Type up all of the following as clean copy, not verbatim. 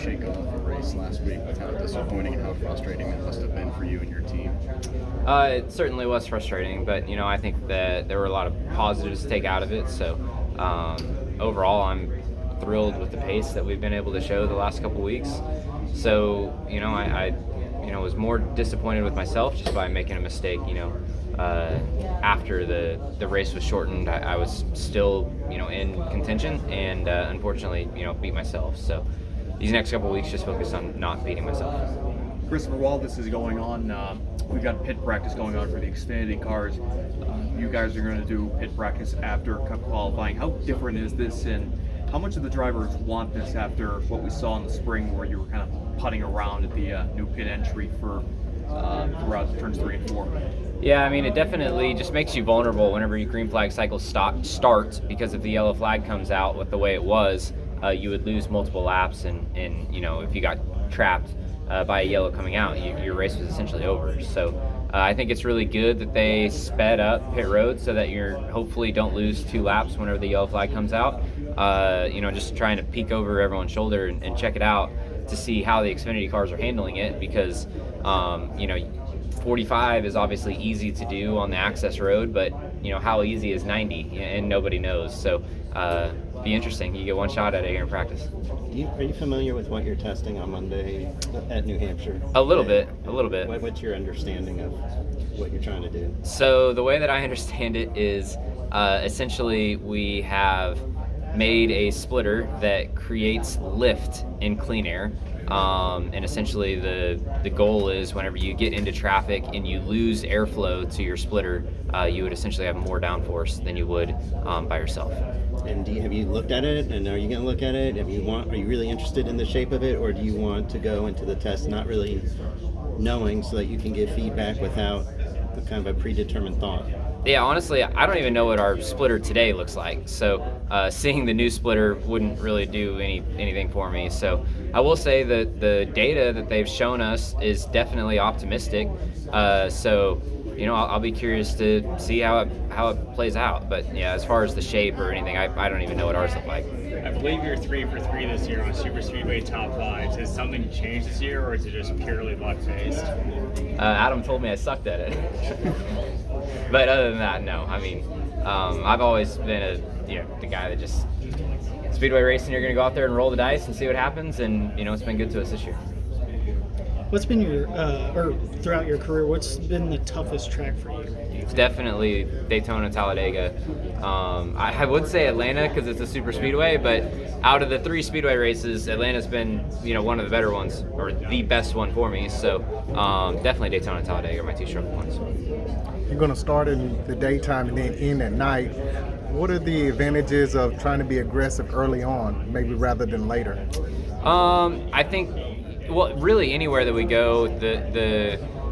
shake off a race last week with how disappointing and how frustrating it must have been for you and your team? It certainly was frustrating, but I think that there were a lot of positives to take out of it. So overall, I'm thrilled with the pace that we've been able to show the last couple weeks. So I was more disappointed with myself just by making a mistake. After the race was shortened, I was still in contention, and unfortunately beat myself. So these next couple weeks, just focus on not beating myself. Christopher, while this is going on, we've got pit practice going on for the Xfinity cars. You guys are going to do pit practice after Cup qualifying. How different is this, and how much of the drivers want this after what we saw in the spring, where you were kind of putting around at the new pit entry for throughout turns 3 and 4? Yeah, I mean, it definitely just makes you vulnerable whenever your green flag cycle starts, because if the yellow flag comes out with the way it was, you would lose multiple laps, and if you got trapped by a yellow coming out, your race was essentially over. So I think it's really good that they sped up pit road so that you hopefully don't lose 2 laps whenever the yellow flag comes out. Just trying to peek over everyone's shoulder and check it out to see how the Xfinity cars are handling it, because 45 is obviously easy to do on the access road, but how easy is 90, and nobody knows. So be interesting. You get one shot at it here in practice. Are you familiar with what you're testing on Monday at New Hampshire? A little bit. What's your understanding of what you're trying to do? So the way that I understand it is essentially we have made a splitter that creates lift in clean air. And essentially the goal is whenever you get into traffic and you lose airflow to your splitter, you would essentially have more downforce than you would by yourself. And have you looked at it, and are you going to look at it? Are you really interested in the shape of it, or do you want to go into the test not really knowing so that you can give feedback without a kind of a predetermined thought? Yeah, honestly, I don't even know what our splitter today looks like. So seeing the new splitter wouldn't really do anything for me. So I will say that the data that they've shown us is definitely optimistic. I'll be curious to see how it plays out. But yeah, as far as the shape or anything, I don't even know what ours look like. I believe you're 3 for 3 this year on Super Speedway top 5. Has something changed this year, or is it just purely luck based? Adam told me I sucked at it. But other than that, no. I mean, I've always been the guy that just Speedway racing. You're going to go out there and roll the dice and see what happens, and it's been good to us this year. What's been throughout your career, what's been the toughest track for you? It's definitely Daytona, Talladega. I would say Atlanta because it's a super speedway, but out of the 3 speedway races, Atlanta's been one of the better ones, or the best one for me. So definitely Daytona and Talladega are my 2 struggle points. You're going to start in the daytime and then end at night. What are the advantages of trying to be aggressive early on, maybe rather than later? I think, really anywhere that we go,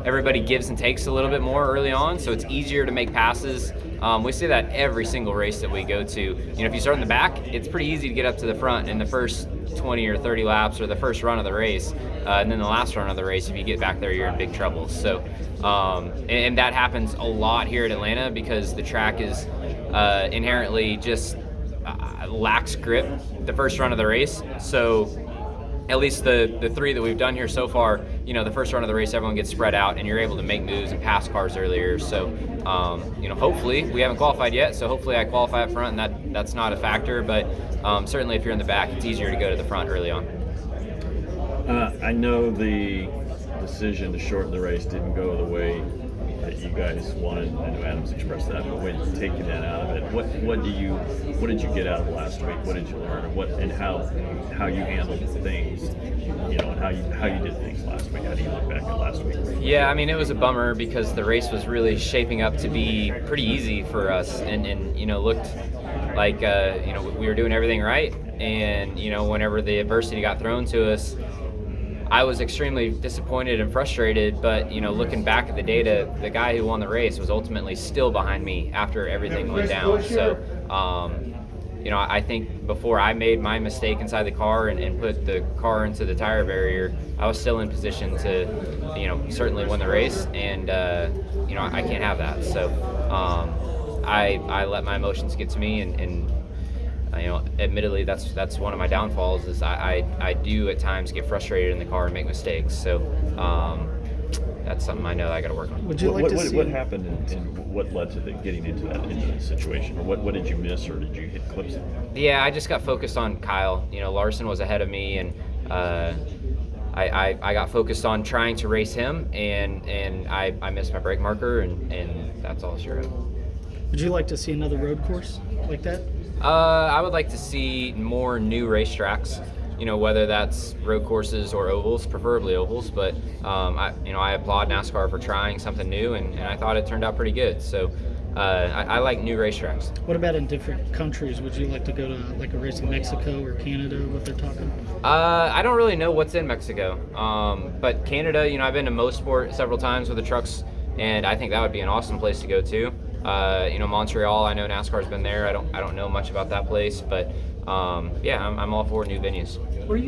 everybody gives and takes a little bit more early on, so it's easier to make passes. We see that every single race that we go to. If you start in the back, it's pretty easy to get up to the front in the first 20 or 30 laps or the first run of the race, and then the last run of the race, if you get back there, you're in big trouble. So, and that happens a lot here at Atlanta because the track is inherently just lacks grip the first run of the race. So at least the 3 that we've done here so far, the first run of the race, everyone gets spread out and you're able to make moves and pass cars earlier. So, hopefully, we haven't qualified yet, so hopefully I qualify up front and that's not a factor, but certainly if you're in the back, it's easier to go to the front early on. I know the decision to shorten the race didn't go the way that you guys wanted. I know Adam's expressed that, but when taking that out of it, what did you get out of last week? What did you learn, and how you handled things, and how you did things last week? How do you look back at last week? Yeah, I mean, it was a bummer because the race was really shaping up to be pretty easy for us, and looked like we were doing everything right, and whenever the adversity got thrown to us, I was extremely disappointed and frustrated, but looking back at the data, the guy who won the race was ultimately still behind me after everything went down. So, I think before I made my mistake inside the car and put the car into the tire barrier, I was still in position to, certainly win the race, and I can't have that. So, I let my emotions get to me, and admittedly, that's one of my downfalls is I do at times get frustrated in the car and make mistakes. So that's something I know I got to work on. Would you like to see? What happened and what led to getting into that situation? Or what did you miss, or did you hit clips? Yeah, I just got focused on Kyle. Larson was ahead of me, and I got focused on trying to race him, and I missed my brake marker, and that's all sure. Would you like to see another road course like that? I would like to see more new racetracks. Whether that's road courses or ovals, preferably ovals. But I applaud NASCAR for trying something new, and I thought it turned out pretty good. So I like new racetracks. What about in different countries? Would you like to go to like a race in Mexico or Canada? What they're talking? I don't really know what's in Mexico, but Canada. I've been to Mosport several times with the trucks, and I think that would be an awesome place to go to. Montreal. I know NASCAR's been there. I don't know much about that place, but yeah, I'm all for new venues. Where are you